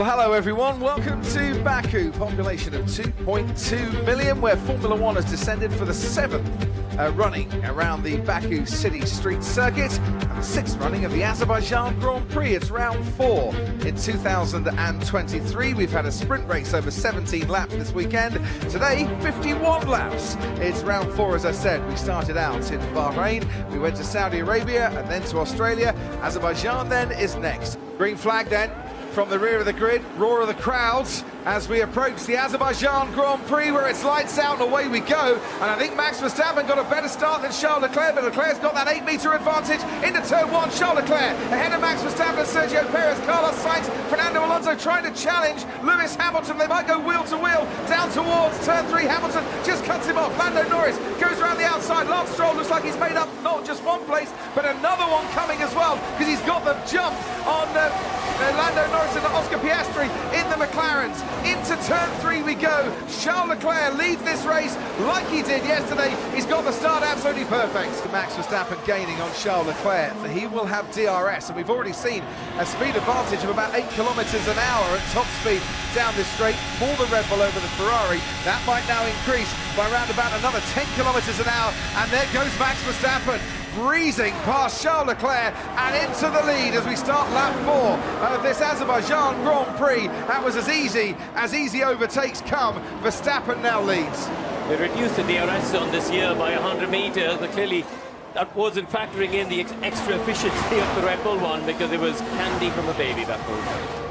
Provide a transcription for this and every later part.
Well, hello everyone, welcome to Baku, population of 2.2 million, where Formula One has descended for the 7th running around the Baku City Street Circuit, and the 6th running of the Azerbaijan Grand Prix. It's round 4 in 2023. We've had a sprint race over 17 laps this weekend. Today, 51 laps. It's round 4, as I said. We started out in Bahrain, we went to Saudi Arabia, and then to Australia. Azerbaijan then is next. Green flag then. From the rear of the grid, roar of the crowds as we approach the Azerbaijan Grand Prix, where it's lights out and away we go. And I think Max Verstappen got a better start than Charles Leclerc, but Leclerc's got that 8-metre advantage into turn 1. Charles Leclerc ahead of Max Verstappen, Sergio Perez, Carlos Sainz, Fernando Alonso trying to challenge Lewis Hamilton. They might go wheel to wheel down towards turn 3. Hamilton just cuts him off. Lando Norris goes around the outside. Lance Stroll looks like he's made up not just one place, but another one coming as well, because he's got the jump on Lando Norris and Oscar Piastri in the McLarens. Into turn 3 we go. Charles Leclerc leads this race like he did yesterday. He's got the start absolutely perfect. Max Verstappen gaining on Charles Leclerc. He will have DRS, and we've already seen a speed advantage of about 8 kilometers an hour at top speed down this straight for the Red Bull over the Ferrari. That might now increase by around about another 10 kilometers an hour, and there goes Max Verstappen, breezing past Charles Leclerc and into the lead as we start lap 4 of this Azerbaijan Grand Prix. That was as easy overtakes come. Verstappen now leads. They reduced the DRS zone this year by 100 meters, but clearly that wasn't factoring in the extra efficiency of the Red Bull one, because it was candy from a baby that whole.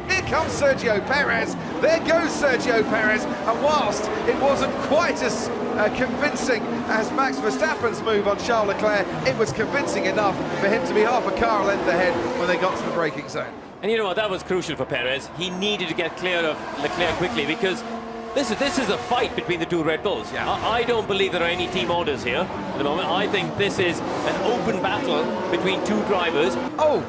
Here comes Sergio Perez. There goes Sergio Perez. And whilst it wasn't quite as convincing as Max Verstappen's move on Charles Leclerc, it was convincing enough for him to be half a car length ahead when they got to the braking zone. And you know what, that was crucial for Perez. He needed to get clear of Leclerc quickly, because this is a fight between the two Red Bulls. Yeah. I don't believe there are any team orders here at the moment. I think this is an open battle between two drivers. Oh!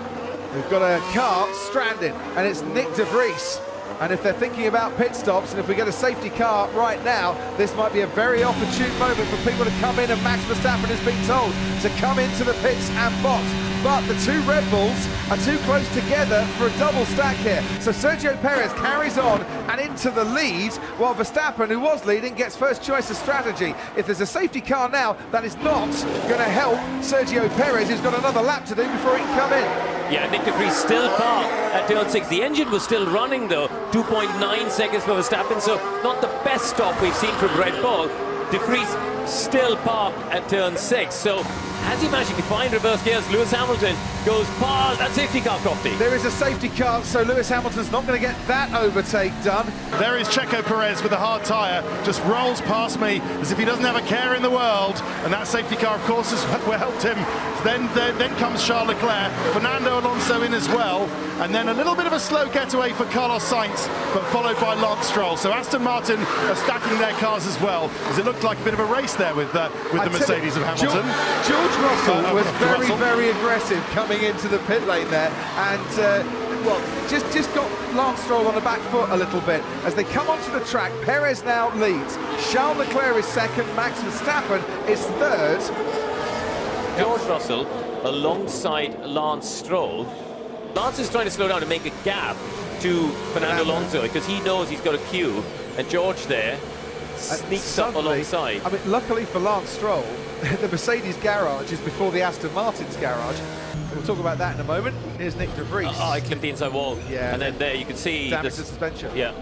We've got a car stranded, and it's Nick DeVries. And if they're thinking about pit stops, and if we get a safety car right now, this might be a very opportune moment for people to come in, and Max Verstappen is being told to come into the pits and box. But the two Red Bulls are too close together for a double stack here. So Sergio Perez carries on and into the lead, while Verstappen, who was leading, gets first choice of strategy. If there's a safety car now, that is not going to help Sergio Perez, who's got another lap to do before he can come in. Yeah, Nick DeVries still parked at turn 6. The engine was still running though, 2.9 seconds for Verstappen, so not the best stop we've seen from Red Bull. DeVries still parked at turn 6, so as he managed to find reverse gears, Lewis Hamilton goes past that safety car, Crofty. There is a safety car, so Lewis Hamilton's not going to get that overtake done. There is Checo Perez with a hard tyre, just rolls past me as if he doesn't have a care in the world, and that safety car, of course, has helped him. Then comes Charles Leclerc, Fernando Alonso in as well, and then a little bit of a slow getaway for Carlos Sainz, but followed by Lance Stroll. So Aston Martin are stacking their cars as well, as it looked like a bit of a race there with the Mercedes of Hamilton. George Russell was very aggressive coming into the pit lane there, and well, just got Lance Stroll on the back foot a little bit. As they come onto the track, Perez now leads. Charles Leclerc is second, Max Verstappen is third. George Russell alongside Lance Stroll. Lance is trying to slow down and make a gap to Fernando Alonso, because he knows he's got a queue, and George there sneaks up alongside. I mean, luckily for Lance Stroll, the Mercedes garage is before the Aston Martin's garage. We'll talk about that in a moment. Here's Nick DeVries. I clipped the inside wall. Yeah. And then there you can see damage to suspension. Yeah,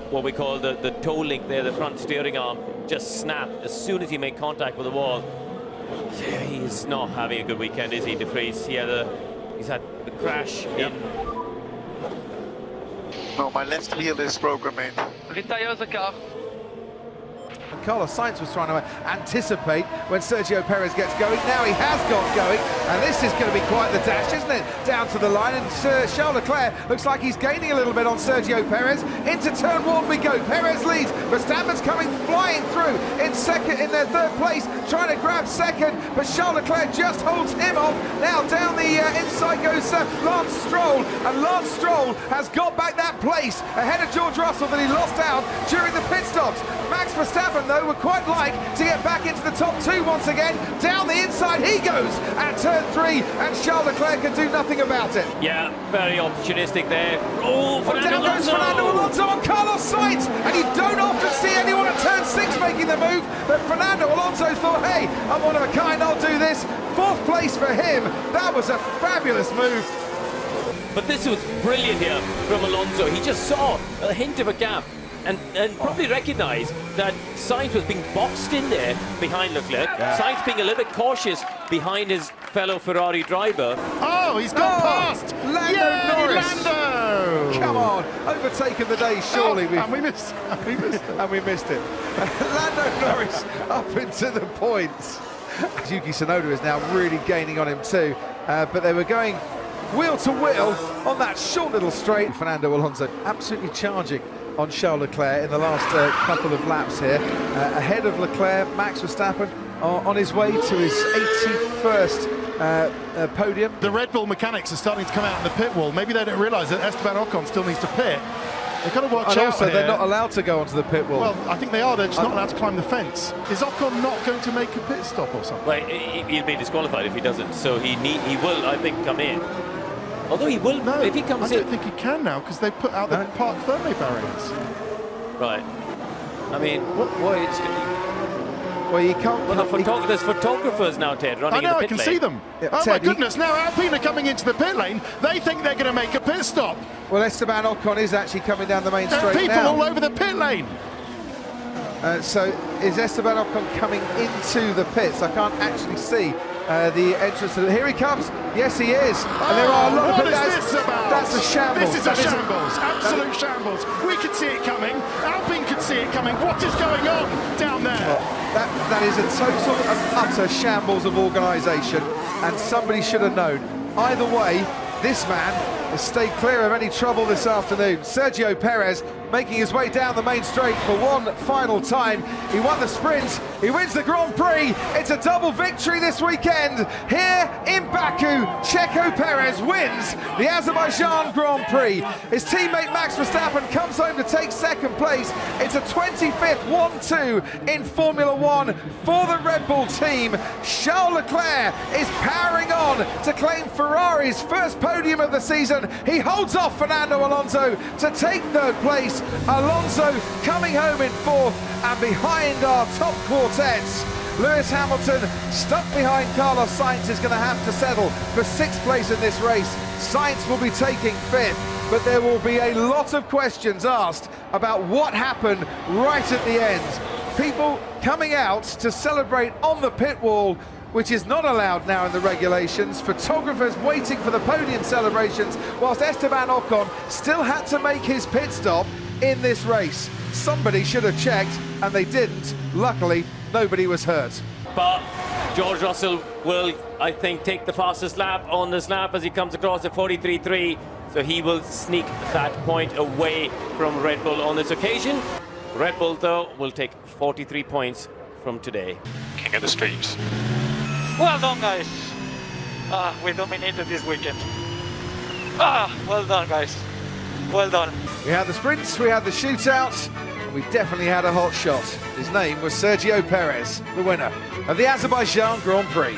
what we call the toe link there, the front steering arm, just snapped as soon as he made contact with the wall. Yeah, he's not having a good weekend, is he, DeVries? He's had the crash in. No, my left wheel is broken, mate. Retire the car. And Carlos Sainz was trying to anticipate when Sergio Perez gets going. Now he has got going, and this is going to be quite the dash, isn't it? Down to the line, and Charles Leclerc looks like he's gaining a little bit on Sergio Perez. Into turn 1 we go. Perez leads. Verstappen's coming flying through in second, in their third place, trying to grab second, but Charles Leclerc just holds him off. Now down the inside goes Lance Stroll, and Lance Stroll has got back that place ahead of George Russell that he lost out during the pit stops. Max Verstappen, though, would quite like to get get back into the top two once again. Down the inside he goes at turn 3, and Charles Leclerc can do nothing about it. Yeah, very opportunistic there. Oh, Down goes Fernando Alonso on Carlos Sainz, and you don't often see anyone at turn 6 making the move, but Fernando Alonso thought, hey, I'm one of a kind, I'll do this. 4th place for him. That was a fabulous move. But this was brilliant here from Alonso. He just saw a hint of a gap and probably recognised that Sainz was being boxed in there behind Leclerc. Sainz being a little bit cautious behind his fellow Ferrari driver. Oh, he's gone past! Lando Norris! Lando! Come on, overtaken the day, surely. And we missed it. And we missed it. Lando Norris up into the points. Yuki Tsunoda is now really gaining on him too, but they were going wheel to wheel on that short little straight. Fernando Alonso absolutely charging on Charles Leclerc in the last couple of laps here. Ahead of Leclerc, Max Verstappen on his way to his 81st podium. The Red Bull mechanics are starting to come out in the pit wall. Maybe they don't realise that Esteban Ocon still needs to pit. They've got to watch out. And also, here. they're not allowed to go onto the pit wall. Well, I think they are. They're just not allowed to climb the fence. Is Ocon not going to make a pit stop or something? Well, he'll be disqualified if he doesn't. So he will, I think, come in. Although he will, no, if he comes in. I don't think he can now because they put out the park firmly barriers. Right. I mean, what it's. Well, you can't. Well, there's photographers now, Ted, running in the pit lane. I can see them. Yeah, oh Ted, my goodness! Now Alpine are coming into the pit lane. They think they're going to make a pit stop. Well, Esteban Ocon is actually coming down the main straight now. There are people all over the pit lane. So is Esteban Ocon coming into the pits? I can't actually see the entrance. Here he comes. Yes, he is. And there are a lot what of is this about? That's a shambles. This is a shambles. Absolute shambles. We could see it coming. Alpine could see it coming. What is going on down there? Well, that is a total and utter shambles of organisation, and somebody should have known. Either way, this man has stayed clear of any trouble this afternoon. Sergio Perez making his way down the main straight for one final time. He won the sprint, he wins the Grand Prix. It's a double victory this weekend. Here in Baku, Checo Perez wins the Azerbaijan Grand Prix. His teammate Max Verstappen comes home to take 2nd place. It's a 25th 1-2 in Formula One for the Red Bull team. Charles Leclerc is powering on to claim Ferrari's first podium of the season. He holds off Fernando Alonso to take 3rd place. Alonso coming home in 4th, and behind our top quartets, Lewis Hamilton, stuck behind Carlos Sainz, is going to have to settle for 6th place in this race. Sainz will be taking 5th, but there will be a lot of questions asked about what happened right at the end. People coming out to celebrate on the pit wall, which is not allowed now in the regulations. Photographers waiting for the podium celebrations, whilst Esteban Ocon still had to make his pit stop in this race. Somebody should have checked, and they didn't. Luckily, nobody was hurt. But George Russell will, I think, take the fastest lap on this lap as he comes across at 43.3. So he will sneak that point away from Red Bull on this occasion. Red Bull, though, will take 43 points from today. King of the streets. Well done, guys. We dominated this weekend. Well done, guys. Well done. We had the sprints, we had the shootouts, and we definitely had a hot shot. His name was Sergio Perez, the winner of the Azerbaijan Grand Prix.